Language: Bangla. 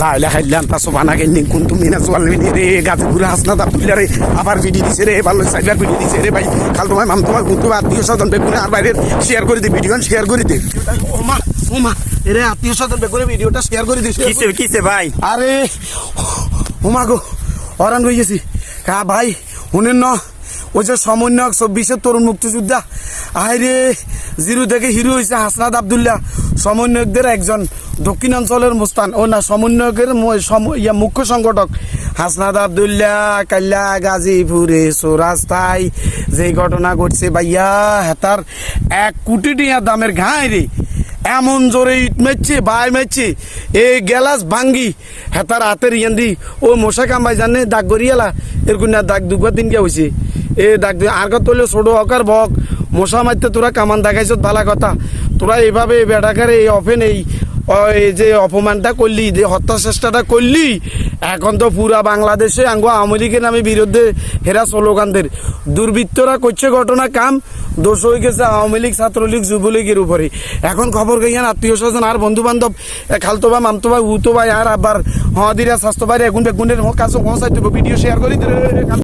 লাইলা খাইলাম তা সোবানা গেলিং কোন তুমি না চলবি রে গাজীপুরে হাসনাত আব্দুল্লাহ রে আবার ভিডিও দিছে রে ভালো সাইবার ভিডিও দিছে রে ভাই খাল তোমার মাম তোমার গুন্তু আত্মীয় স্বজন বেগুনে আর বাইরে শেয়ার করে দে ভিডিও শেয়ার করে দে ওমা ওমা এরে আত্মীয় স্বজন বেগুনে ভিডিওটা শেয়ার করে দিস কিসে কিসে ভাই আরে ওমা গো অরান হয়ে গেছি কা ভাই শুনেন না ওই যে সমন্বয়ক 24-এর তরুণ মুক্তিযোদ্ধা আরে জিরো থেকে হিরো হয়েছে হাসনাত আব্দুল্লাহ সমন্বয়কদের একজন দক্ষিণাঞ্চলের মুস্তান ও না সমন্বয়কের মুখ্য সংগঠক হাসনাত আব্দুল্লাহ কাল্লা গাজীপুরে চৌরাস্তায় যে ঘটনা ঘটছে ভাইয়া হেতার 1 কোটি টাকা দামের ঘাই রে এমন জোরে ইট মারছে বাই মারছে এই গ্যালাস ভাঙ্গি হেতার হাতের ইয়ান্দি ও মশা কামাই জানে দাগ গড়িয়ালা এরকম না দাগ দুবার দিনকে হয়েছে এ দাগ আর কত হইলে ছোট হকার বক মশা মারতে তোরা কামান দেখাইছ ভালা কথা তোরা এইভাবে বেটাকারে এই অফেন এই যে অপমানটা করলি যে হত্যা চেষ্টাটা করলি এখন তো পুরা বাংলাদেশে আঙ্গো আওয়ামী লীগের নামে বিরুদ্ধে হেরা স্লোগানদের দুর্বৃত্তরা করছে ঘটনা কাম দোষ হয়ে গেছে আওয়ামী লীগ ছাত্রলীগ যুবলীগের উপরে এখন খবর গইয়ান আত্মীয় স্বজন আর বন্ধু বান্ধব খালতো বা মামতো ভাই উতো ভাই আর আবার হদিরা স্বাস্থ্য ভাই এগুন বেগুনের কাছে পৌঁছাই দেবো ভিডিও শেয়ার করি